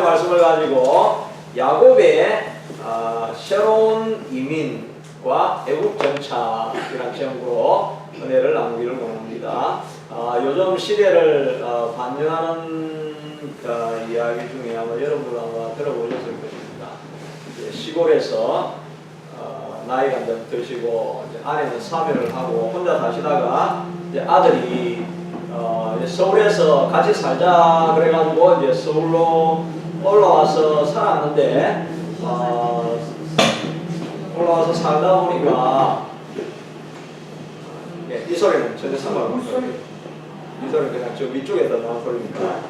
말씀을 가지고 야곱의 새로운 이민과 애국 정착이라는 제목으로 은혜를 나누기를 원합니다. 요즘 시대를 반영하는 이야기 중에 아마 여러분들 아마 들어보셨을 것입니다. 시골에서 나이가 이제 드시고 이제 아내는 사별을 하고 혼자 사시다가 이제 아들이 서울에서 같이 살자 그래가지고 이제 서울로 올라와서 살았는데 올라와서 살다 보니까 이 소리는 전혀 상관없어요. 이 소리는 그냥 저 위쪽에다 나온 소리니까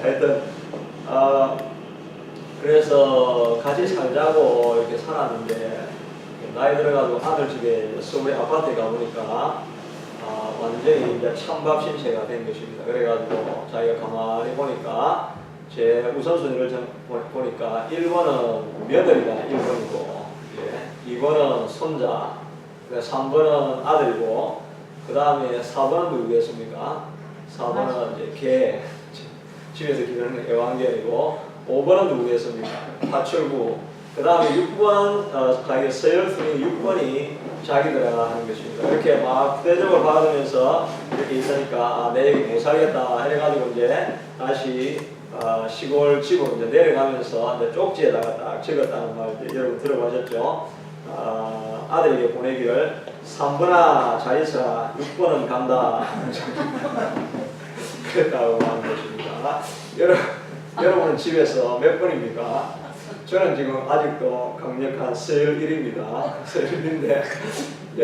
하여튼 그래서 같이 살자고 이렇게 살았는데 나이 들어가지고 아들 집에 서울에 아파트에 가보니까 완전히 이제 찬밥 신세가 된 것입니다. 그래가지고 자기가 가만히 보니까 제 우선순위를 보니까 1번은 며느리가 1번이고 2번은 손자, 3번은 아들이고 그 다음에 4번은 누구겠습니까? 4번은 이제 개, 집에서 기르는 애완견이고 5번은 누구겠습니까? 파출부. 그 다음에 6번, 자기 서열순위 6번이 자기들아 하는 것입니다. 이렇게 막 대접을 받으면서 이렇게 있으니까 내 얘기 못 살겠다 해가지고 이제 다시 시골 집으로 이제 내려가면서 이제 쪽지에다가 딱 적었다는 말 이제 여러분 들어보셨죠? 아들에게 보내기를 3번아 잘 있어라 6번은 간다 그랬다고 하는 것입니다. 여러분은 집에서 몇 번입니까? 저는 지금 아직도 강력한 서열 1입니다. 서열 1인데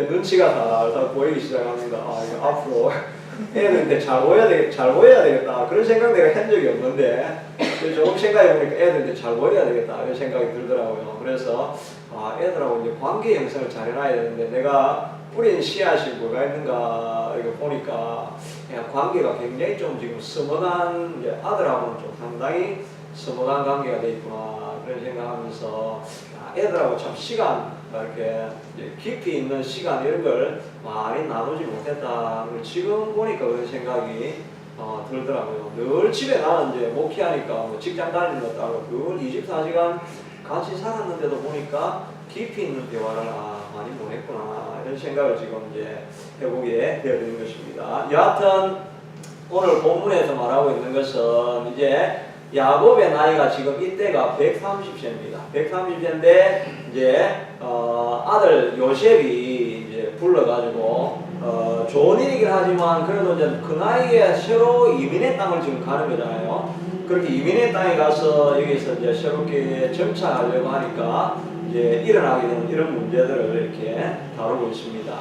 눈치가 다 보이기 시작합니다. 이거 앞으로 애들한테 잘 보여야 되겠다. 그런 생각 내가 한 적이 없는데 조금 생각해보니까 애들한테 잘 보여야 되겠다. 이런 생각이 들더라고요. 그래서 애들하고 이제 관계 형성을 잘 해놔야 되는데 내가 뿌린 씨앗이 뭐가 있는가 이거 보니까 관계가 굉장히 좀 지금 서먹한 아들하고는 좀 상당히 서먹한 관계가 돼 있구나 그런 생각하면서 애들하고 참 시간 이렇게 깊이 있는 시간 이런 걸 많이 나누지 못했다. 지금 보니까 그런 생각이 들더라고요. 늘 집에 나는 이제 목회하니까 뭐 직장 다니는 것도 하고 늘 24시간 같이 살았는데도 보니까 깊이 있는 대화를 많이 못했구나 이런 생각을 지금 이제 해보게 되어드린 것입니다. 여하튼 오늘 본문에서 말하고 있는 것은 이제 야곱의 나이가 지금 이때가 130세입니다. 130세인데 이제 아들 요셉이 이제 불러가지고 좋은 일이긴 하지만 그래도 이제 그 나이에 새로 이민의 땅을 지금 가는 거잖아요. 그렇게 이민의 땅에 가서 여기서 이제 새롭게 정착하려고 하니까 이제 일어나게 되는 이런 문제들을 이렇게 다루고 있습니다.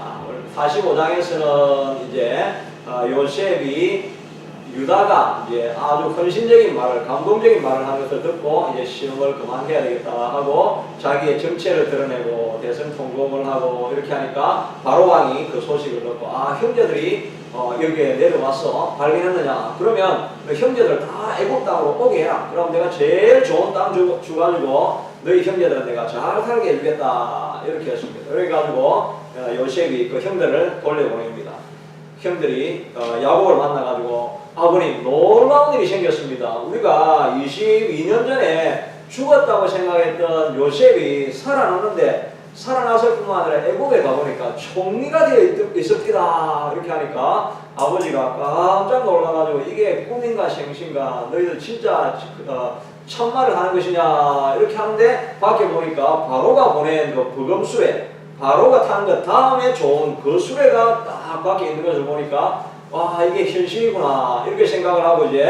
45장에서는 이제 요셉이 유다가 이제 아주 헌신적인 말을, 감동적인 말을 하는 것을 듣고 이제 신음을 그만해야 되겠다 하고 자기의 정체를 드러내고 대성 통곡을 하고 이렇게 하니까 바로 왕이 그 소식을 듣고 형제들이 여기에 내려와서 발견했느냐? 그러면 형제들 다 애굽 땅으로 오게 해라. 그럼 내가 제일 좋은 땅 주가지고 너희 형제들은 내가 잘 살게 해주겠다. 이렇게 했습니다. 그래가지고 요셉이 그 형들을 돌려보냅니다. 형들이 야곱을 만나가지고 아버님 놀라운 일이 생겼습니다. 우리가 22년 전에 죽었다고 생각했던 요셉이 살아났는데 살아났을 뿐만 아니라 애국에 가보니까 총리가 되어 있었기다 이렇게 하니까 아버지가 깜짝 놀라가지고 이게 꿈인가 생신가 너희들 진짜 참말을 하는 것이냐 이렇게 하는데 밖에 보니까 바로가 보낸 그 버금수레 바로가 탄 것 다음에 좋은 그 수레가 딱 밖에 있는 것을 보니까 와 이게 현실이구나 이렇게 생각을 하고 이제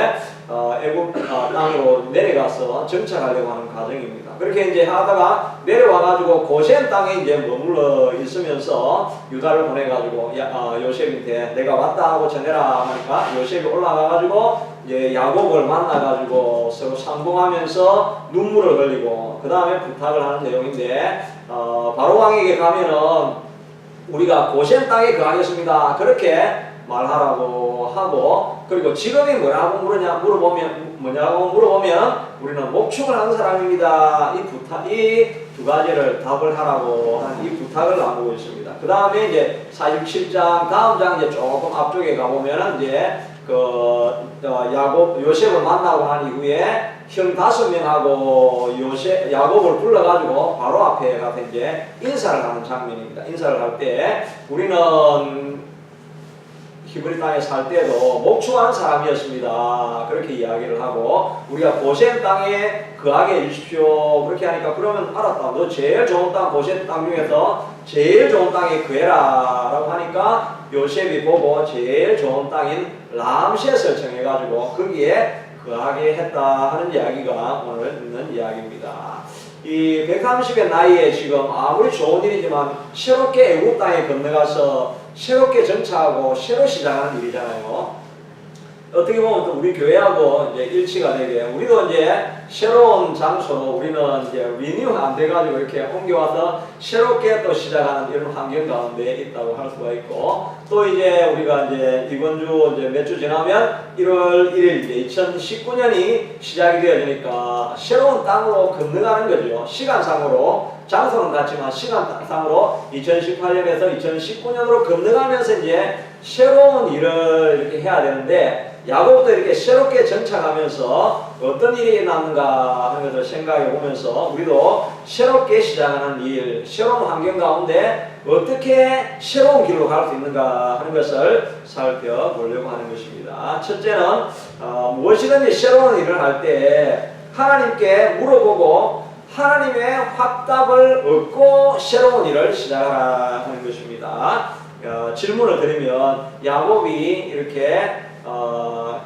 애굽 땅으로 내려가서 정착하려고 하는 과정입니다. 그렇게 이제 하다가 내려와가지고 고센 땅에 이제 머물러 있으면서 유다를 보내가지고 요셉한테 내가 왔다 하고 전해라 하니까 요셉이 올라가가지고 이제 야곱을 만나가지고 서로 상봉하면서 눈물을 흘리고 그 다음에 부탁을 하는 내용인데 바로 왕에게 가면은 우리가 고센 땅에 거하겠습니다. 그렇게 말하라고 하고 그리고 직업이 뭐라고 물어보면 우리는 목축을 하는 사람입니다. 이 두 가지를 답을 하라고 하는 이 부탁을 나누고 있습니다. 그 다음에 이제 47장 다음 장 이제 조금 앞쪽에 가보면은 이제 야곱 요셉을 만나고 난 이후에 형 5명하고 야곱을 불러가지고 바로 앞에 가서 이제 인사를 하는 장면입니다. 인사를 할 때 우리는 히브리 땅에 살 때도 목축하는 사람이었습니다. 그렇게 이야기를 하고 우리가 고센 땅에 거하게 해주십시오. 그렇게 하니까 그러면 알았다. 너 제일 좋은 땅 고센 땅 중에서 제일 좋은 땅에 거해라 라고 하니까 요셉이 보고 제일 좋은 땅인 람셋을 정해가지고 거기에 거하게 했다 하는 이야기가 오늘 있는 이야기입니다. 이 130의 나이에 지금 아무리 좋은 일이지만 새롭게 애국 땅에 건너가서 새롭게 정착하고 새로 시작하는 일이잖아요. 어떻게 보면 또 우리 교회하고 이제 일치가 되게 우리도 이제 새로운 장소로 우리는 이제 리뉴 안 돼가지고 이렇게 옮겨와서 새롭게 또 시작하는 이런 환경 가운데 있다고 할 수가 있고 또 이제 우리가 이제 이번 주 이제 몇 주 지나면 1월 1일 이제 2019년이 시작이 되어지니까 새로운 땅으로 건너가는 거죠. 시간상으로 장소는 같지만 시간상으로 2018년에서 2019년으로 건너가면서 이제 새로운 일을 이렇게 해야 되는데 야곱도 이렇게 새롭게 정착하면서 어떤 일이 났는가 하는 것을 생각해 보면서 우리도 새롭게 시작하는 일, 새로운 환경 가운데 어떻게 새로운 길로 갈 수 있는가 하는 것을 살펴보려고 하는 것입니다. 첫째는 무엇이든지 새로운 일을 할 때 하나님께 물어보고 하나님의 확답을 얻고 새로운 일을 시작하라 하는 것입니다. 질문을 드리면 야곱이 이렇게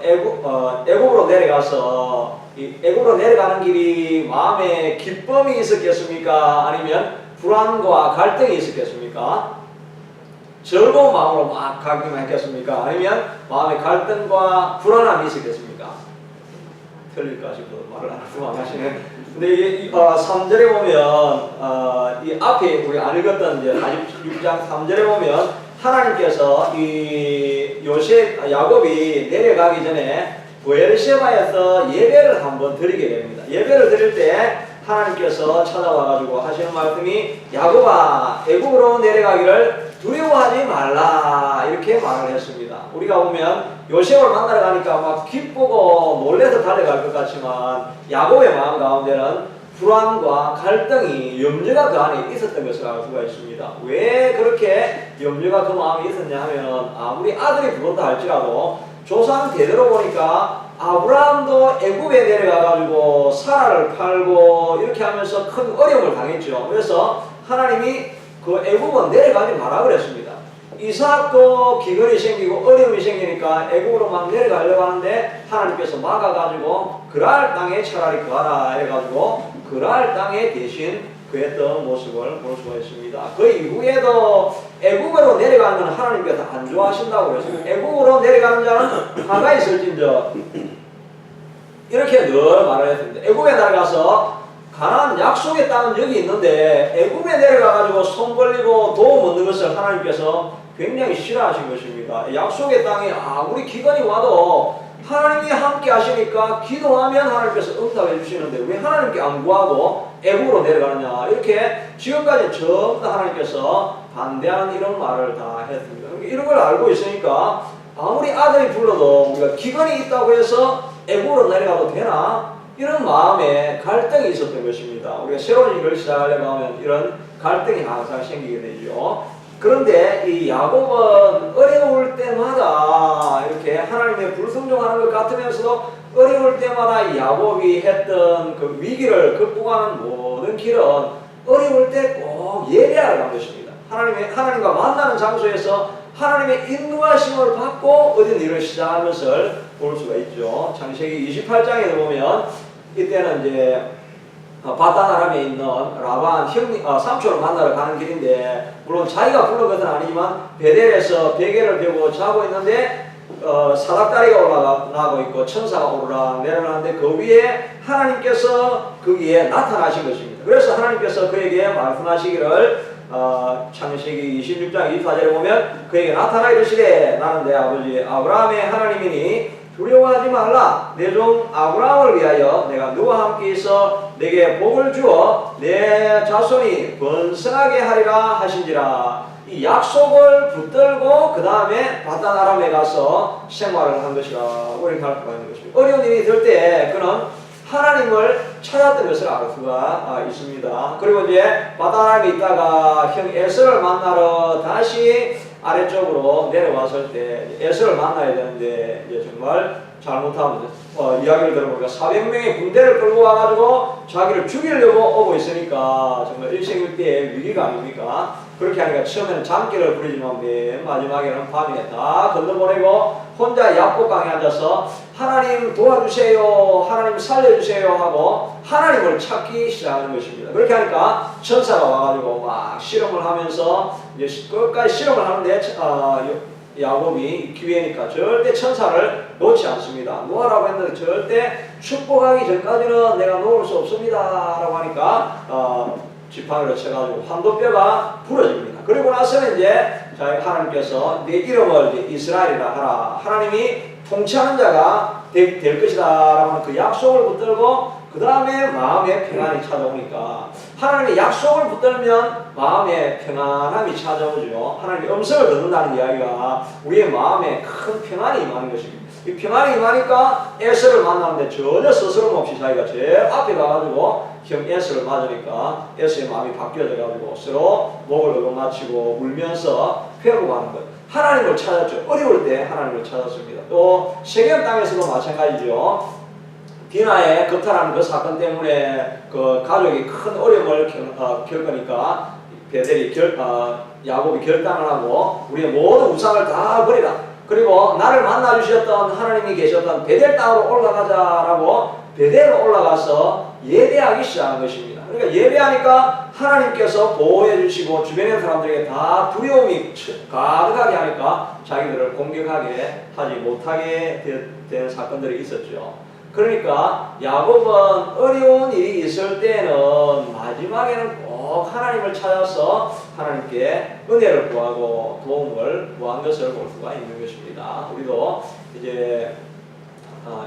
애굽으로 내려가서 애굽으로 내려가는 길이 마음에 기쁨이 있었겠습니까? 아니면 불안과 갈등이 있었겠습니까? 즐거운 마음으로 막 가기만 했겠습니까? 아니면 마음에 갈등과 불안함이 있었겠습니까? 틀릴까 싶어서 말을 안 하시네. 근데 이 3절에 보면 이 앞에 우리 안 읽었던 이제 46장 3절에 보면 하나님께서 이 야곱이 내려가기 전에 브에르시바에서 예배를 한번 드리게 됩니다. 예배를 드릴 때 하나님께서 찾아와가지고 하시는 말씀이 야곱아 애굽으로 내려가기를 두려워하지 말라 이렇게 말을 했습니다. 우리가 보면 요셉을 만나러 가니까 막 기쁘고 놀래서 달려갈 것 같지만 야곱의 마음 가운데는 불안과 갈등이 염려가 그 안에 있었던 것을 알 수가 있습니다. 왜 그렇게 염려가 그 마음에 있었냐 하면 아무리 아들이 부었다 할지라도 조상 대대로 보니까 아브라함도 애굽에 내려가가지고 사라를 팔고 이렇게 하면서 큰 어려움을 당했죠. 그래서 하나님이 그 애굽은 내려가지 마라 그랬습니다. 이삭도 기근이 생기고 어려움이 생기니까 애굽으로 막 내려가려고 하는데 하나님께서 막아가지고 그랄 땅에 차라리 거하라 해가지고 그랄 땅에 대신 그했던 모습을 볼 수가 있습니다. 그 이후에도 애굽으로 내려가는 건 하나님께서 안 좋아하신다고 그랬습니다. 애굽으로 내려가는 자는 화가 있을진저 이렇게 늘 말을 했습니다. 애굽에 내려가서 가나안 약속의 땅은 여기 있는데 애굽에 내려가가지고 손 벌리고 도움 얻는 것을 하나님께서 굉장히 싫어하신 것입니다. 약속의 땅에 아무리 기근이 와도 하나님이 함께 하시니까 기도하면 하나님께서 응답해 주시는데 왜 하나님께 안 구하고 애굽으로 내려가느냐 이렇게 지금까지 전부 다 하나님께서 반대하는 이런 말을 다 했습니다. 이런 걸 알고 있으니까 아무리 아들이 불러도 우리가 기근이 있다고 해서 애굽으로 내려가도 되나? 이런 마음에 갈등이 있었던 것입니다. 우리가 새로운 일을 시작하려고 하면 이런 갈등이 항상 생기게 되죠. 그런데 이 야곱은 어려울 때마다 이렇게 하나님의 불순종하는 것 같으면서도 어려울 때마다 이 야곱이 했던 그 위기를 극복하는 모든 길은 어려울 때 꼭 예배하러 간 것입니다. 하나님과 만나는 장소에서 하나님의 인도하심을 받고 얻은 일을 시작하는 것을 볼 수가 있죠. 창세기 28장에 보면 이때는 이제 바단 아람에 있는 라반 삼촌을 만나러 가는 길인데 물론 자기가 부른 것은 아니지만 베델에서 베개를 베고 자고 있는데 사닥다리가 올라가고 있고 천사가 오르락 내려가는데 그 위에 하나님께서 거기에 나타나신 것입니다. 그래서 하나님께서 그에게 말씀하시기를 창세기 26장 24절에 보면 그에게 나타나 이르시되 나는 내 아버지 아브라함의 하나님이니 두려워하지 말라. 내 종 아브라함을 위하여 내가 너와 함께 있어 내게 복을 주어 내 자손이 번성하게 하리라 하신지라. 이 약속을 붙들고 그 다음에 바단 아람에 가서 생활을 한 것이라고 이렇게 할 수가 있는 것입니다. 어려운 일이 들 때 그는 하나님을 찾았던 것을 알 수가 있습니다. 그리고 이제 바단 아람에 있다가 형 에서를 만나러 다시 아래쪽으로 내려왔을 때 에서를 만나야 되는데 이제 정말 잘못하면 이야기를 들어보니까 400명의 군대를 끌고 와가지고 자기를 죽이려고 오고 있으니까 정말 일생일대의 위기가 아닙니까? 그렇게 하니까 처음에는 장기를 부리지만 맨 마지막에는 밤에 다 건너보내고 혼자 약복강에 앉아서 하나님 도와주세요, 하나님 살려주세요 하고 하나님을 찾기 시작하는 것입니다. 그렇게 하니까 천사가 와가지고 막 실험을 하면서 이제 끝까지 실험을 하는데 야곱이 기회니까 절대 천사를 놓지 않습니다. 놓으라고 했는데 절대 축복하기 전까지는 내가 놓을 수 없습니다 라고 하니까 지팡이로 쳐가지고 환도뼈가 부러집니다. 그리고 나서는 이제 하나님께서 내 이름을 이제 이스라엘이라 하라, 하나님이 통치하는 자가 될 것이다 라고 하는 그 약속을 붙들고 그 다음에 마음에 평안이 찾아오니까 하나님의 약속을 붙들면 마음에 평안함이 찾아오죠. 하나님의 음성을 듣는다는 이야기가 우리의 마음에 큰 평안이 임하는 것입니다. 이 평안이 임하니까 에서를 만나는데 전혀 스스럼 없이 자기가 제일 앞에 가가지고 형 에서를 맞으니까 에서의 마음이 바뀌어져가지고 서로 목을 얻어맞히고 울면서 회복하는 것. 하나님을 찾았죠. 어려울 때 하나님을 찾았습니다. 또 세겜 땅에서도 마찬가지죠. 디나의 거탈하는 그 사건 때문에 그 가족이 큰 어려움을 겪으니까 베델이 야곱이 결단을 하고 우리의 모든 우상을 다 버리라. 그리고 나를 만나 주셨던 하나님이 계셨던 베델 땅으로 올라가자라고 베델로 올라가서 예배하기 시작한 것입니다. 그러니까 예배하니까 하나님께서 보호해 주시고 주변의 사람들에게 다 두려움이 가득하게 하니까 자기들을 공격하게 하지 못하게 된 사건들이 있었죠. 그러니까 야곱은 어려운 일이 있을 때는 마지막에는 꼭 하나님을 찾아서 하나님께 은혜를 구하고 도움을 구한 것을 볼 수가 있는 것입니다. 우리도 이제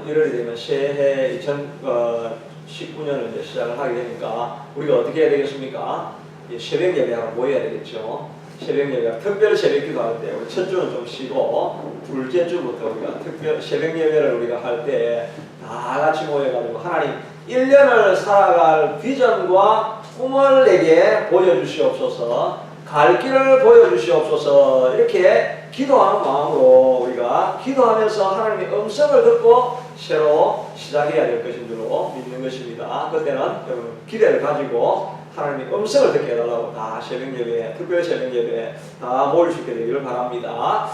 1월이 되면 새해 2019년을 이제 시작을 하게 되니까 우리가 어떻게 해야 되겠습니까? 새벽 예배하러 모여야 되겠죠. 새벽 예배, 특별 새벽 기도 할 때, 우리 첫 주는 좀 쉬고, 둘째 주부터 우리가 특별 새벽 예배를 우리가 할 때, 다 같이 모여가지고, 하나님, 1년을 살아갈 비전과 꿈을 내게 보여주시옵소서, 갈 길을 보여주시옵소서, 이렇게 기도하는 마음으로 우리가 기도하면서 하나님의 음성을 듣고 새로 시작해야 될 것인 줄로 믿는 것입니다. 그때는 여러분 기대를 가지고 하나님의 음성을 듣게 해달라고 다 새벽 예배, 특별 새벽 예배 다 모일 수 있게 되기를 바랍니다.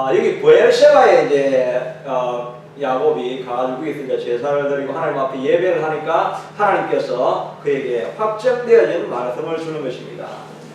여기 브엘세바에 이제 야곱이 가지고 있으니까 제사를 드리고 하나님 앞에 예배를 하니까 하나님께서 그에게 확정되어진 말씀을 주는 것입니다.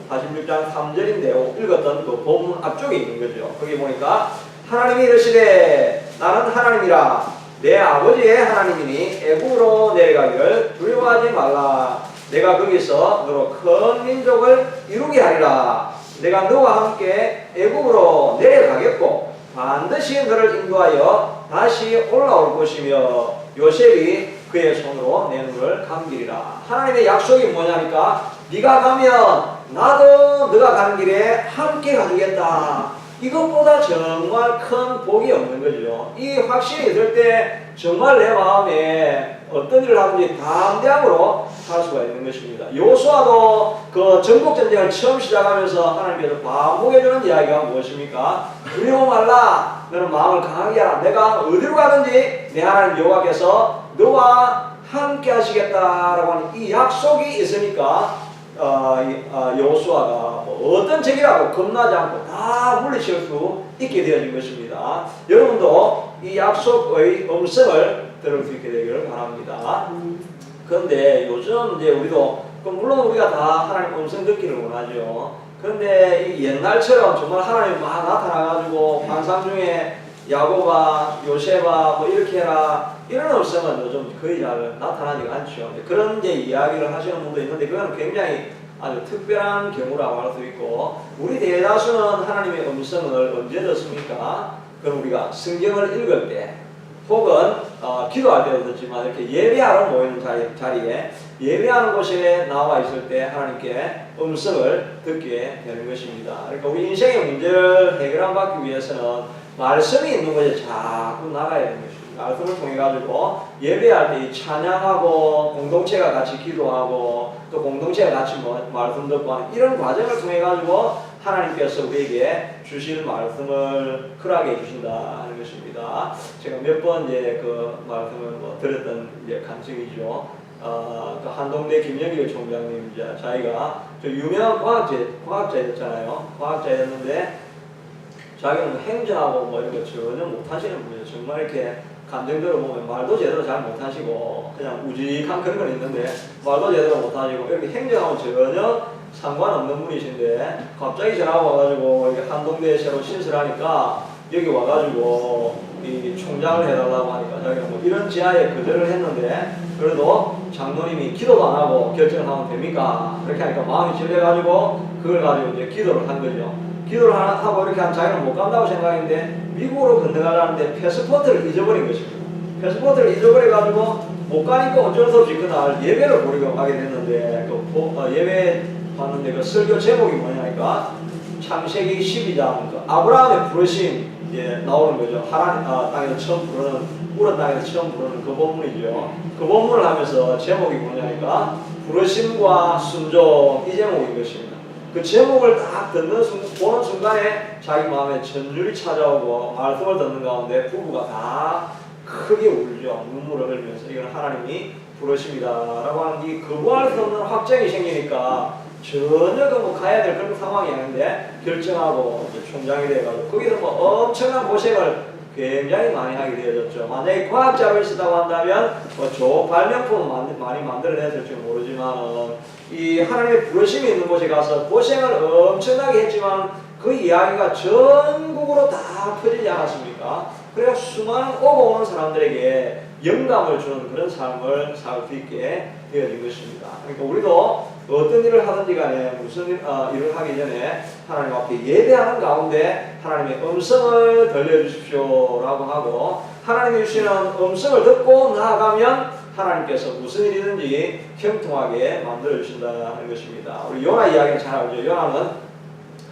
46장 3절인데요. 읽었던 그 본문 앞쪽에 있는 거죠. 거기 보니까 하나님이 이르시되 나는 하나님이라 내 아버지의 하나님이니 애굽으로 내려가기를 두려워하지 말라. 내가 거기서 너로 큰 민족을 이루게 하리라. 내가 너와 함께 애굽으로 내려가겠고 반드시 너를 인도하여 다시 올라올 것이며 요셉이 그의 손으로 내 눈을 감기리라. 하나님의 약속이 뭐냐니까 네가 가면 나도 네가 가는 길에 함께 가주겠다. 이것보다 정말 큰 복이 없는 거죠. 이 확신이 들 때 정말 내 마음에 어떤 일을 하든지 담대함으로 할 수가 있는 것입니다. 요수아도 그 전국전쟁을 처음 시작하면서 하나님께서 반복해주는 이야기가 무엇입니까? 두려워 말라. 너는 마음을 강하게 하라. 내가 어디로 가든지 내 하나님 여호와께서 너와 함께 하시겠다라고 하는 이 약속이 있으니까 여호수아가 어떤 적이라도 겁나지 않고 다 물리칠 수 있게 되어진 것입니다. 여러분도 이 약속의 음성을 들을 수 있게 되기를 바랍니다. 그런데 요즘 이제 우리도 물론 우리가 다 하나님 음성 듣기를 원하죠. 그런데 이 옛날처럼 정말 하나님이 막 나타나가지고 환상 중에 야곱아, 요셉아, 뭐 이렇게 해라 이런 음성은 요즘 거의 잘 나타나지가 않죠. 그런 이제 이야기를 하시는 분도 있는데 그건 굉장히 아주 특별한 경우라고 할 수 있고 우리 대다수는 하나님의 음성을 언제 듣습니까? 그럼 우리가 성경을 읽을 때 혹은 기도할 때도 듣지만 이렇게 예배하러 모이는 자리에 예배하는 곳에 나와 있을 때 하나님께 음성을 듣게 되는 것입니다. 그러니까 우리 인생의 문제를 해결받기 위해서는 말씀이 있는 곳에 자꾸 나가야 되는 것입니다. 말씀을 통해 가지고 예배할 때 찬양하고 공동체가 같이 기도하고 또 공동체가 같이 말씀 듣고 하는 이런 과정을 통해 가지고 하나님께서 우리에게 주실 말씀을 허락해 주신다 하는 것입니다. 제가 몇 번 이제 그 말씀을 들었던 이제 간증이죠. 그 한동대 김영길 총장님 이제 자기가 저 유명한 과학자였잖아요. 과학자였는데 자기는 행정하고 뭐 이런 거 전혀 못하시는 분이에요. 정말 이렇게 감정 들어보면 말도 제대로 잘 못하시고 그냥 우직한 그런 건 있는데 말도 제대로 못하시고 이렇게 행정하고 전혀 상관없는 분이신데 갑자기 전화가 와가지고 이게 한동대에 새로 신설하니까 여기 와가지고 이 총장을 해달라고 하니까 자기는 뭐 이런 지하에 거절을 했는데 그래도 장로님이 기도도 안 하고 결정을 하면 됩니까? 그렇게 하니까 마음이 찔려가지고 그걸 가지고 이제 기도를 한 거죠. 기도를 하고 이렇게 하면 자기는 못 간다고 생각했는데 미국으로 건너가려는데 패스포트를 잊어버린 것입니다. 패스포트를 잊어버려가지고 못 가니까 어쩔 수 없이 그날 예배를 보려고 가게 됐는데 예배 봤는데 그 설교 제목이 뭐냐니까 창세기 12장 그 아브라함의 부르심 나오는 거죠. 하나님 땅에서 처음 부르는 우리 땅에서 처음 부르는 그 본문이죠. 그 본문을 하면서 제목이 뭐냐니까 부르심과 순종 이 제목인 것입니다. 그 제목을 딱 보는 순간에 자기 마음에 전율이 찾아오고 말씀을 듣는 가운데 부부가 다 크게 울죠. 눈물을 흘리면서 이건 하나님이 부르심이다라고 하는 이 거부할 수 없는 확정이 생기니까 전혀 뭐 가야 될 그런 상황이 아닌데 결정하고 총장이 돼가지고 거기서 뭐 엄청난 고생을 굉장히 많이 하게 되어졌죠. 만약에 과학자로 있었다고 한다면 뭐 발명품을 많이 만들어냈을지 모르지만 이 하나님의 부르심이 있는 곳에 가서 고생을 엄청나게 했지만 그 이야기가 전국으로 다 퍼지지 않았습니까? 그래서 수많은 오고 오는 사람들에게 영감을 주는 그런 삶을 살 수 있게 되어진 것입니다. 그러니까 우리도 어떤 일을 하든지 간에 무슨 일을 하기 전에 하나님 앞에 예배하는 가운데 하나님의 음성을 들려주십시오 라고 하고 하나님이 주시는 음성을 듣고 나아가면 하나님께서 무슨 일이든지 형통하게 만들어주신다 하는 것입니다. 우리 요나 이야기는 잘 알죠. 요나는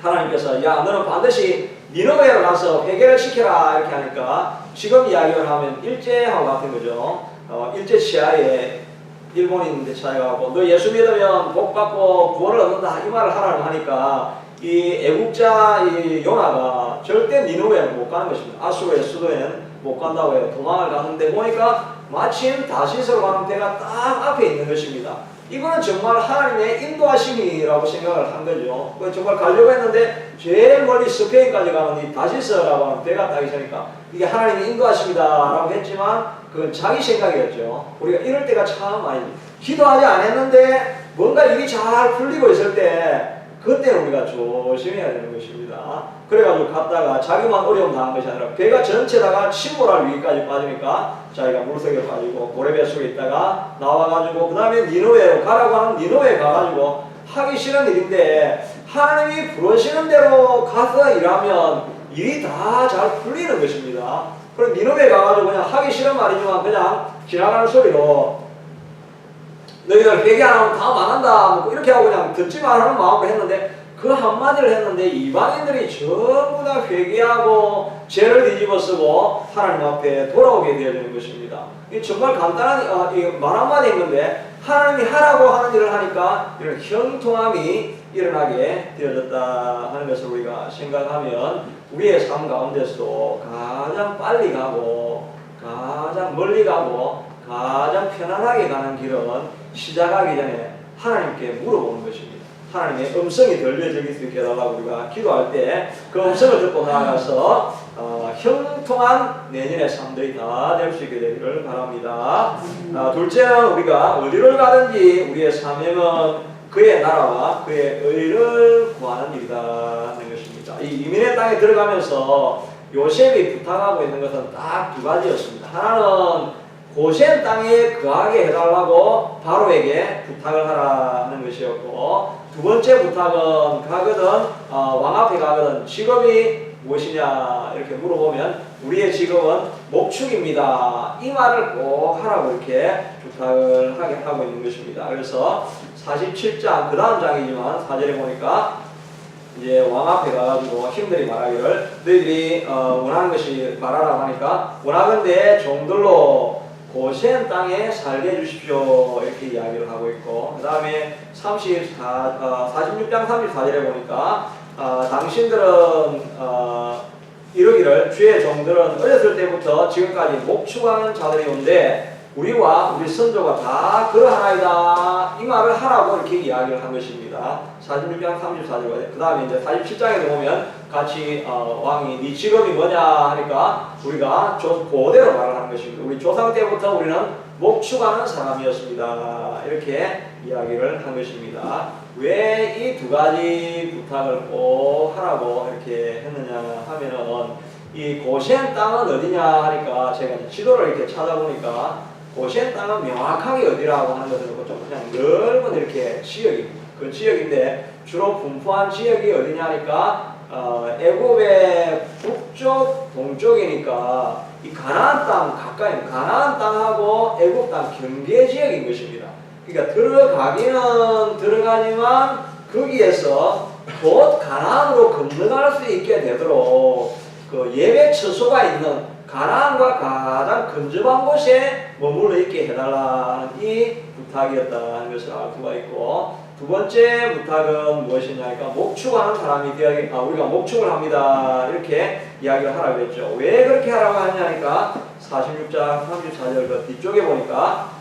하나님께서 야 너는 반드시 니느웨로 가서 회개를 시켜라 이렇게 하니까 지금 이야기를 하면 일제하고 같은 거죠. 일제 치하에 일본인인데 찾아가고 너 예수 믿으면 복 받고 구원을 얻는다 이 말을 하라고 하니까 이 애국자 이 요나가 절대 니느웨는 못 가는 것입니다. 아수르의 수도에는 못 간다고 해요. 도망을 가는데 보니까 마침 다시스로 가는 배가 딱 앞에 있는 것입니다. 이거는 정말 하나님의 인도하심이라고 생각을 한 거죠. 정말 가려고 했는데 제일 멀리 스페인까지 가는 이 다시스라고 하는 배가 딱 있으니까 이게 하나님의 인도하심이다라고 했지만 그건 자기 생각이었죠. 우리가 이럴 때가 참 많이 기도하지 않았는데 뭔가 일이 잘 풀리고 있을 때 그때는 우리가 조심해야 되는 것입니다. 그래가지고 갔다가 자기만 어려움 당한 것이 아니라 배가 전체다가 침몰할 위기까지 빠지니까 자기가 물속에 빠지고 고래배 속에 있다가 나와가지고 그 다음에 니느웨로 가라고 하는 니느웨에 가가지고 하기 싫은 일인데 하나님이 부르시는 대로 가서 일하면 일이 다 잘 풀리는 것입니다. 그럼 니느웨에 가가지고 그냥 하기 싫은 말이지만 그냥 지나가는 소리로 너희들 회개 안 하면 다 망한다 뭐 이렇게 하고 그냥 듣지 말라는 마음으로 했는데 그 한마디를 했는데 이방인들이 전부 다 회개하고 죄를 뒤집어쓰고 하나님 앞에 돌아오게 되어지는 것입니다. 이 정말 간단한 말 한마디 했는데 하나님이 하라고 하는 일을 하니까 이런 형통함이 일어나게 되어졌다 하는 것을 우리가 생각하면 우리의 삶 가운데서도 가장 빨리 가고 가장 멀리 가고 가장 편안하게 가는 길은 시작하기 전에 하나님께 물어보는 것입니다. 하나님의 음성이 들려질 수 있게 해달라고 우리가 기도할 때 그 음성을 듣고 나아가서 형통한 내년의 삶들이 다 될 수 있게 되기를 바랍니다. 둘째는 우리가 어디를 가든지 우리의 사명은 그의 나라와 그의 의를 구하는 일이다 하는 것입니다. 이 이민의 땅에 들어가면서 요셉이 부탁하고 있는 것은 딱 두 가지였습니다. 하나는 고센 땅에 거하게 해달라고 바로에게 부탁을 하라는 것이었고 두 번째 부탁은 가거든 왕 앞에 가거든 직업이 무엇이냐 이렇게 물어보면 우리의 직업은 목축입니다. 이 말을 꼭 하라고 이렇게 부탁을 하게 하고 있는 것입니다. 그래서 47장 그 다음 장이지만 4절에 보니까 이제 왕 앞에 가가지고 힘들이 말하기를 너희들이 원하는 것이 말하라고 하니까 원하건대 종들로 고센 땅에 살게 해주십시오 이렇게 이야기를 하고 있고, 그 다음에 46장 34절에 보니까 당신들은 이러기를 주의 종들은 어렸을 때부터 지금까지 목축하는 자들이온데 우리와 우리 선조가 다 그러하나이다 이 말을 하라고 이렇게 이야기를 한 것입니다. 46장 34절. 그 다음에 이제 47장에 보면 같이 왕이 네 직업이 뭐냐 하니까 우리가 그대로 말을 하는 것입니다. 우리 조상 때부터 우리는 목축하는 사람이었습니다 이렇게 이야기를 한 것입니다. 왜 이 두 가지 부탁을 꼭 하라고 이렇게 했느냐 하면은 이 고센 땅은 어디냐 하니까 제가 지도를 이렇게 찾아보니까 고센 땅은 명확하게 어디라고 하는 것은 좀 그냥 넓은 이렇게 지역이 그 지역인데 주로 분포한 지역이 어디냐 하니까 애굽의 북쪽 동쪽이니까 이 가나안 땅 가까이 가나안 땅하고 애굽 땅 경계 지역인 것입니다. 그러니까 들어가기는 들어가지만 거기에서 곧 가나안으로 건너갈 수 있게 되도록 그 예배 처소가 있는 가나안과 가장 근접한 곳에 머물러 있게 해달라는 이 부탁이었다는 것을 알 수가 있고, 두 번째 부탁은 무엇이냐니까 목축하는 사람이 되어야겠다. 우리가 목축을 합니다 이렇게 이야기를 하라고 했죠. 왜 그렇게 하라고 하냐니까 46장 34절 그 뒤쪽에 보니까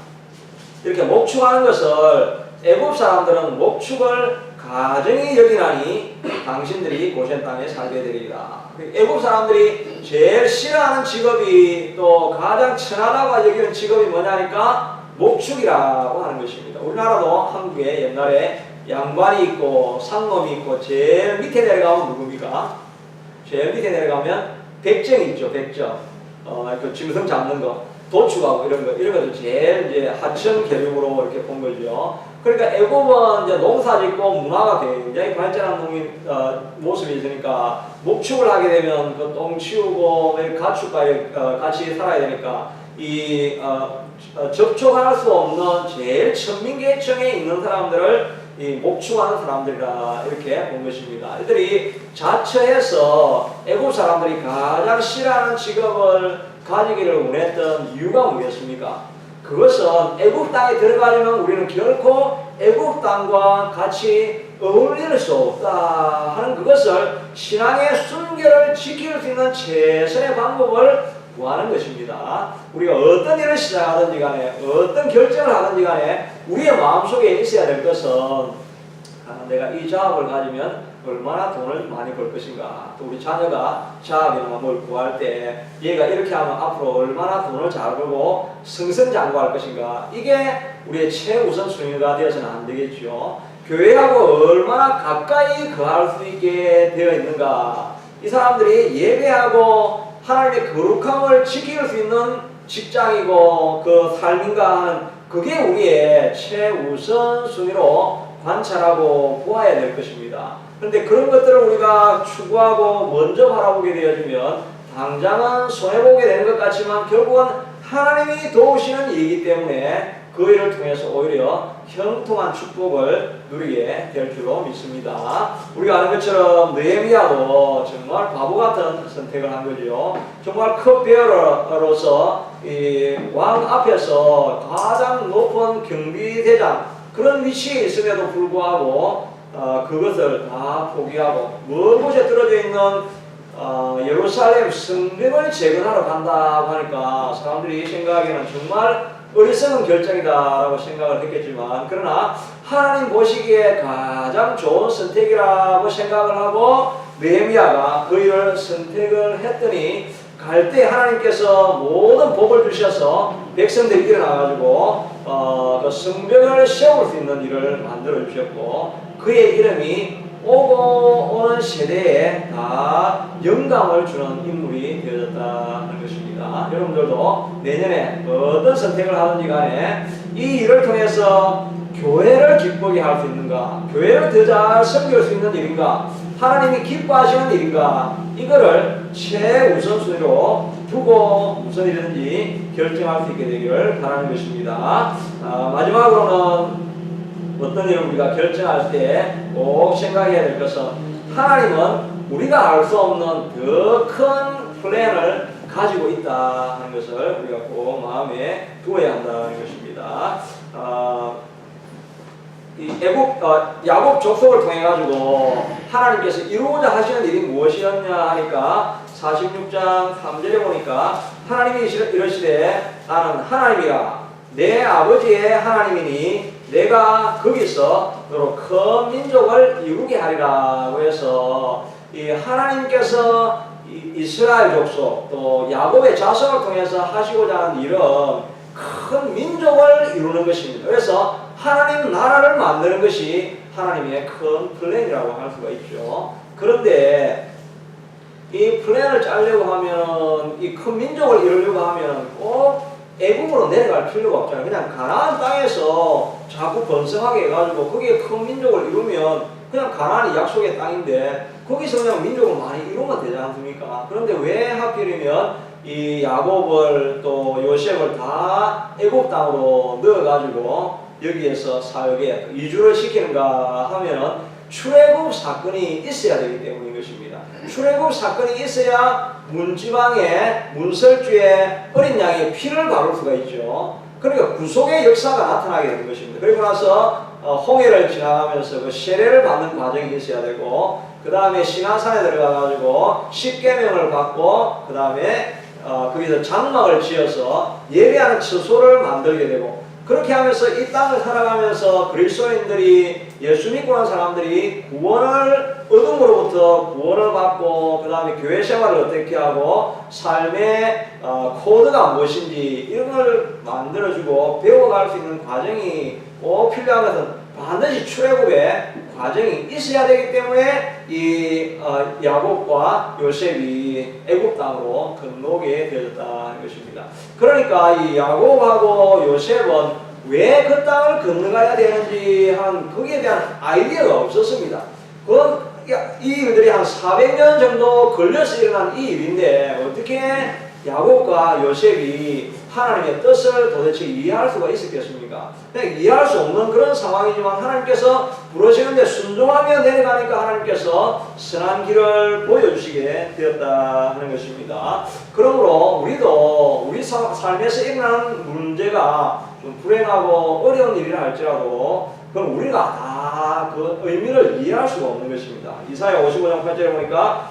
이렇게 목축하는 것을 애굽 사람들은 목축을 가정이 여기나니 당신들이 고센 땅에 살게 되리라. 애굽 사람들이 제일 싫어하는 직업이 또 가장 천하다고 여기는 직업이 뭐냐니까 목축이라고 하는 것입니다. 우리나라도 한국에 옛날에 양반이 있고 상놈이 있고 제일 밑에 내려가면 누굽니까? 제일 밑에 내려가면 백정이 있죠. 백정. 그 짐승 잡는 거, 도축하고 이런 것도 제일 이제 하층 계급으로 이렇게 본 거죠. 그러니까 애굽은 이제 농사 짓고 문화가 굉장히 발전한 모습이 있으니까 목축을 하게 되면 그 똥 치우고 가축과 같이 살아야 되니까 이 접촉할 수 없는 제일 천민계층에 있는 사람들을 이 목축하는 사람들이라 이렇게 본 것입니다. 이들이 자처해서 애굽 사람들이 가장 싫어하는 직업을 가지기를 원했던 이유가 뭐겠습니까? 그것은 애굽 땅에 들어가려면 우리는 결코 애굽 땅과 같이 어울릴 수 없다 하는 그것을 신앙의 순결을 지킬 수 있는 최선의 방법을 구하는 것입니다. 우리가 어떤 일을 시작하든지 간에 어떤 결정을 하든지 간에 우리의 마음속에 있어야 될 것은 내가 이 자업을 가지면 얼마나 돈을 많이 벌 것인가, 또 우리 자녀가 자업이나 뭘 구할 때 얘가 이렇게 하면 앞으로 얼마나 돈을 잘 벌고 승승장구할 것인가, 이게 우리의 최우선 순위가 되어서는 안 되겠죠. 교회하고 얼마나 가까이 거할 수 있게 되어 있는가, 이 사람들이 예배하고 하나님의 거룩함을 지킬 수 있는 직장이고 그 삶인가 하는 그게 우리의 최우선 순위로 관찰하고 보아야 될 것입니다. 그런데 그런 것들을 우리가 추구하고 먼저 바라보게 되어지면 당장은 손해보게 되는 것 같지만 결국은 하나님이 도우시는 일이기 때문에 그 일을 통해서 오히려 형통한 축복을 누리게 될 줄로 믿습니다. 우리가 아는 것처럼 느헤미야도 정말 바보 같은 선택을 한 거죠. 정말 컵베어러로서 이 왕 앞에서 가장 높은 경비대장 그런 위치에 있음에도 불구하고 그것을 다 포기하고 먼 곳에 떨어져 있는 예루살렘 성벽을 재건하러 간다고 하니까 사람들이 생각하기에는 정말 어리석은 결정이다라고 생각을 했겠지만, 그러나 하나님 보시기에 가장 좋은 선택이라고 생각을 하고 느헤미야가 그 일을 선택을 했더니 갈 때 하나님께서 모든 복을 주셔서 백성들이 일어나가지고 그 성벽을 세울 수 있는 일을 만들어 주셨고, 그의 이름이 오고 오는 세대에 다 영감을 주는 인물이 되어졌다는 것입니다. 여러분들도 내년에 어떤 선택을 하든지 간에 이 일을 통해서 교회를 기쁘게 할 수 있는가, 교회를 더 잘 섬길 수 있는 일인가, 하나님이 기뻐하시는 일인가, 이거를 최우선순위로 두고 무슨 일이든지 결정할 수 있게 되기를 바라는 것입니다. 마지막으로는 어떤 일을 우리가 결정할 때 꼭 생각해야 될 것은 하나님은 우리가 알 수 없는 더 큰 플랜을 가지고 있다 하는 것을 우리가 꼭 마음에 두어야 한다는 것입니다. 야곱 족속을 통해 가지고 하나님께서 이루고자 하시는 일이 무엇이었냐 하니까 46장 3절에 보니까 하나님이 이러시되 나는 하나님이라 내 아버지의 하나님이니 내가 거기서 너로 큰 민족을 이루게 하리라고 해서 이 하나님께서 이스라엘 족속 또 야곱의 자손을 통해서 하시고자 하는 일은 큰 민족을 이루는 것입니다. 그래서 하나님 나라를 만드는 것이 하나님의 큰 플랜이라고 할 수가 있죠. 그런데 이 플랜을 짜려고 하면 이 큰 민족을 이루려고 하면 꼭 애국으로 내려갈 필요가 없잖아요. 그냥 가나안 땅에서 자꾸 번성하게 해가지고 거기에 큰 민족을 이루면 그냥 가나안이 약속의 땅인데 거기서 그냥 민족을 많이 이루면 되지 않습니까? 그런데 왜 하필이면 이 야곱을 또 요셉을 다 애국 땅으로 넣어가지고 여기에서 사역에 이주를 시키는가 하면은 출애굽 사건이 있어야 되기 때문인 것입니다. 출애굽 사건이 있어야 문지방에 문설주에 어린 양의 피를 바를 수가 있죠. 그러니까 구속의 역사가 나타나게 되는 것입니다. 그리고 나서 홍해를 지나가면서 그 세례를 받는 과정이 있어야 되고 그 다음에 시나산에 들어가가지고 십계명을 받고 그 다음에 거기서 장막을 지어서 예배하는 처소를 만들게 되고 그렇게 하면서 이 땅을 살아가면서 그리스도인들이 예수 믿고 난 사람들이 구원을 어둠으로부터 구원을 받고 그 다음에 교회 생활을 어떻게 하고 삶의 코드가 무엇인지 이런 걸 만들어주고 배워갈 수 있는 과정이 꼭 필요한 것은 반드시 출애굽의 과정이 있어야 되기 때문에 이 야곱과 요셉이 애굽 땅으로 건너게 되었다는 것입니다. 그러니까 이 야곱하고 요셉은 왜 그 땅을 건너가야 되는지 한 거기에 대한 아이디어가 없었습니다. 이 일들이 한 400년 정도 걸려서 일어난 이 일인데 어떻게 야곱과 요셉이 하나님의 뜻을 도대체 이해할 수가 있었겠습니까? 그냥 이해할 수 없는 그런 상황이지만 하나님께서 부르시는데 순종하며 내려가니까 하나님께서 선한 길을 보여주시게 되었다 하는 것입니다. 그러므로 우리도 우리 삶에서 일어나는 문제가 좀 불행하고 어려운 일이라 할지라도 그럼 우리가 다 그 의미를 이해할 수가 없는 것입니다. 이사야 55장 8절에 보니까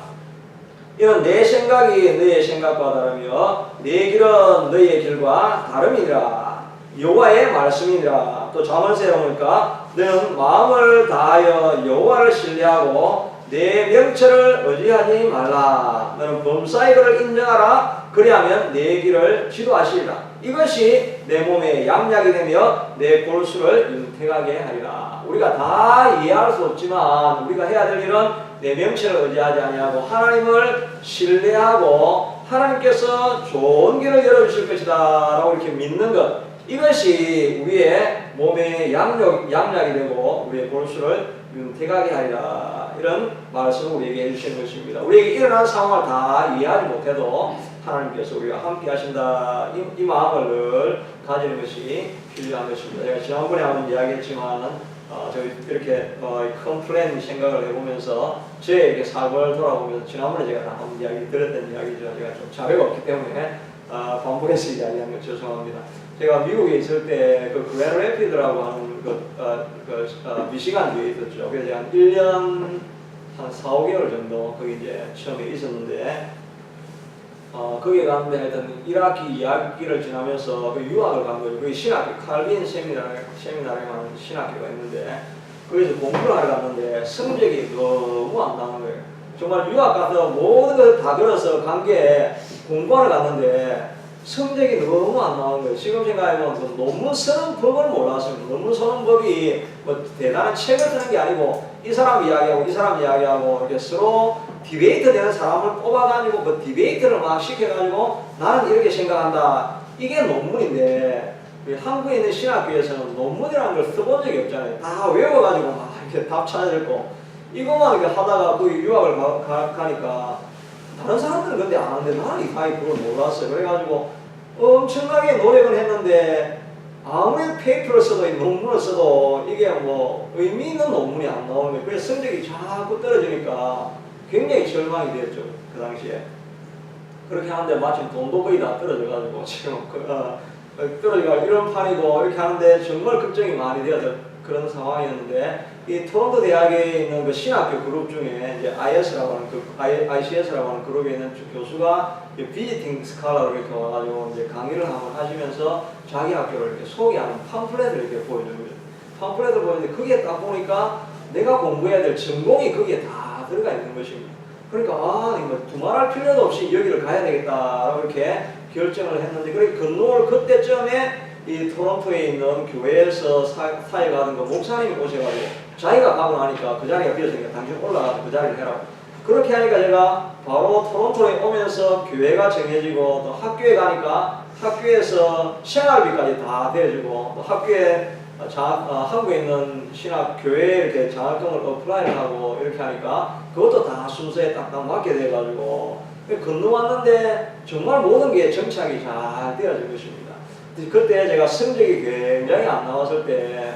이는 내 생각이 너의 생각과 다르며 내 길은 너의 길과 다름이니라. 여호와의 말씀이니라. 또 잠언서에 보니까 너는 마음을 다하여 여호와를 신뢰하고 내 명철을 의지하지 말라. 너는 범사의 것을 인정하라. 그리하면 내 길을 지도하시리라. 이것이 내 몸에 양약이 되며 내 골수를 윤택하게 하리라. 우리가 다 이해할 수 없지만 우리가 해야 될 일은 내 명철을 의지하지 아니하고 하나님을 신뢰하고 하나님께서 좋은 길을 열어주실 것이다 라고 이렇게 믿는 것, 이것이 우리의 몸에 양약이 되고 우리의 골수를 윤택하게 하리라. 이런 말씀을 우리에게 해주시는 것입니다. 우리에게 일어난 상황을 다 이해하지 못해도 하나님께서 우리가 함께 하신다, 이 마음을 늘 가지는 것이 필요한 것입니다. 제가 지난번에 한번 이야기했지만 저희 이렇게 큰 플랜 생각을 해보면서 저에게 삶을 돌아보면서 지난번에 제가 한번 이야기 들었던 이야기죠. 제가 좀 자료가 없기 때문에 반복해서 이야기하는 거 죄송합니다. 제가 미국에 있을 때 그 그랜 래피드라고 하는 미시간 주에 있었죠. 그래서 제가 한 1년 한 4, 5개월 정도 거기 이제 처음에 있었는데 거기에 갔는데 하여튼 1학기, 2학기를 지나면서 그 유학을 간 거죠. 거기 신학교, 칼빈 세미나라는 신학교가 있는데 거기서 공부를 하러 갔는데 성적이 너무 안 나오는 거예요. 정말 유학 가서 모든 것을 다 걸어서 간 게 공부하러 갔는데 성적이 너무 안 나오는 거예요. 지금 생각해보면 그 논문 쓰는 법을 몰랐습니다. 논문 쓰는 법이 뭐 대단한 책을 쓰는 게 아니고 이 사람 이야기하고 이 사람 이야기하고 이렇게 서로 디베이트 되는 사람을 뽑아가지고 그 디베이트를 막 시켜가지고 나는 이렇게 생각한다. 이게 논문인데 한국에 있는 신학교에서는 논문이라는 걸 써본 적이 없잖아요. 다 외워가지고 막 이렇게 답 찾아듣고 이것만 이렇게 하다가 그 유학을 가니까 다른 사람들은 근데 안 하는데 나는 이상하게 그걸 몰랐어요. 그래가지고 엄청나게 노력을 했는데 아무리 페이퍼를 써도 논문을 써도 이게 뭐 의미 있는 논문이 안 나오는 거예요. 그래서 성적이 자꾸 떨어지니까 굉장히 절망이 되었죠. 그 당시에. 그렇게 하는데 마침 돈도 거의 다 떨어져가지고 지금 떨어져가지고 이런 판이고 이렇게 하는데 정말 걱정이 많이 되어서 그런 상황이었는데 이 토론토 대학에 있는 그 신학교 그룹 중에 이제 IS라고 하는 ICS라고 하는 그룹에 있는 교수가 비지팅 스칼라로 이렇게 와가지고 이제 강의를 한번 하시면서 자기 학교를 이렇게 소개하는 팜플렛을 이렇게 보여주는 거죠. 팜플렛을 보여주는데 그게 딱 보니까 내가 공부해야 될 전공이 거기에 다 들어가 있는 것입니다. 그러니까 이거 두말할 필요도 없이 여기를 가야 되겠다라고 이렇게 결정을 했는데 그렇게 근로를 그때쯤에 이 토론토에 있는 교회에서 사역하는 그 목사님이 오셔가지고 자기가 가고 나니까 그 자리가 비어서니까 당신 올라가서 그 자리를 해라고. 그렇게 하니까 제가 바로 토론토에 오면서 교회가 정해지고 또 학교에 가니까 학교에서 생활비까지 다 대주고 또 학교에 한국에 있는 신학 교회에 이렇게 장학금을 어플라이를 하고 이렇게 하니까 그것도 다 순서에 딱딱 맞게 돼가지고 건너왔는데 정말 모든 게 정착이 잘 되어진 것입니다. 그때 제가 성적이 굉장히 안 나왔을 때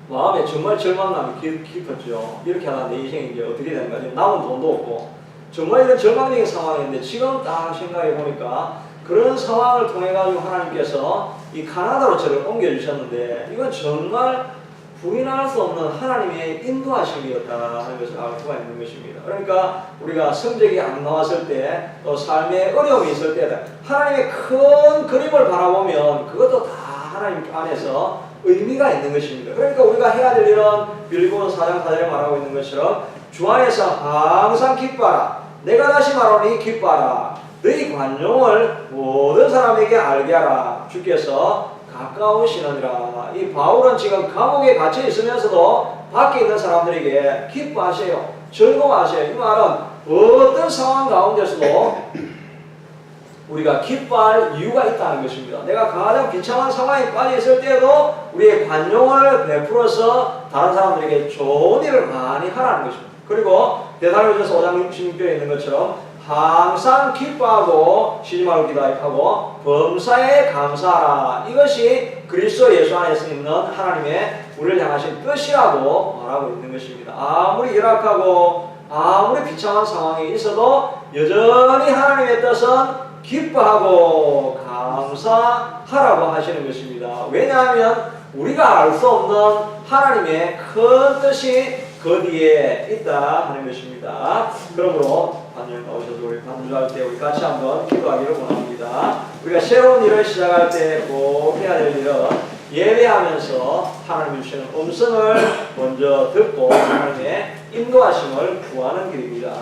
마음에 정말 절망감이 깊었죠. 이렇게 하다 내 인생이 이제 어떻게 되는가. 남은 돈도 없고 정말 이런 절망적인 상황인데 지금 딱 생각해 보니까 그런 상황을 통해 가지고 하나님께서 이 카나다로 저를 옮겨주셨는데 이건 정말 부인할 수 없는 하나님의 인도하심이었다는 것을 알 수가 있는 것입니다. 그러니까 우리가 성적이 안 나왔을 때 또 삶에 어려움이 있을 때 하나님의 큰 그림을 바라보면 그것도 다 하나님 안에서 의미가 있는 것입니다. 그러니까 우리가 해야 될 일은 빌립보서 4장 4절에 말하고 있는 것처럼 주 안에서 항상 기뻐하라. 내가 다시 말하노니 기뻐하라. 너희 관용을 모든 사람에게 알게 하라. 주께서 가까우시느니라. 이 바울은 지금 감옥에 갇혀 있으면서도 밖에 있는 사람들에게 기뻐하세요. 즐거워하세요. 이 말은 어떤 상황 가운데서도 우리가 기뻐할 이유가 있다는 것입니다. 내가 가장 비참한 상황에 빠져 있을 때에도 우리의 관용을 베풀어서 다른 사람들에게 좋은 일을 많이 하라는 것입니다. 그리고 데살로니가서 5장 16절에 있는 것처럼 항상 기뻐하고 쉬지 말고 기도하고 범사에 감사하라. 이것이 그리스도 예수 안에서 있는 하나님의 우리를 향하신 뜻이라고 말하고 있는 것입니다. 아무리 열악하고 아무리 비참한 상황이 있어도 여전히 하나님의 뜻은 기뻐하고 감사하라고 하시는 것입니다. 왜냐하면 우리가 알 수 없는 하나님의 큰 뜻이 그 뒤에 있다 하는 것입니다. 그러므로 반주에 나오셔서 우리 반주할 때 우리 같이 한번 기도하기를 원합니다. 우리가 새로운 일을 시작할 때 꼭 해야 될 일은 예배하면서 하나님 주시는 음성을 먼저 듣고 하나님의 인도하심을 구하는 길입니다.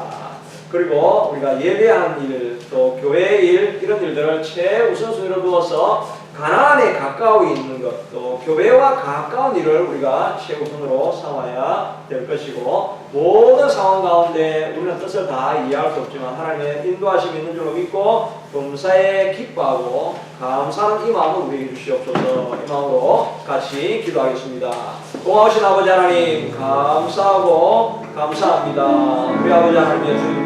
그리고 우리가 예배하는 일, 또 교회의 일, 이런 일들을 최우선순위로 두어서 가나안에 가까이 있는 것, 또 교회와 가까운 일을 우리가 최우선으로 삼아야 될 것이고, 모든 상황 가운데 우리는 뜻을 다 이해할 수 없지만 하나님의 인도하심이 있는 줄로 믿고 범사에 기뻐하고 감사하는 이 마음을 우리에게 주시옵소서. 이 마음으로 같이 기도하겠습니다. 고마우신 아버지 하나님 감사하고 감사합니다. 우리 아버지 하나님의 주님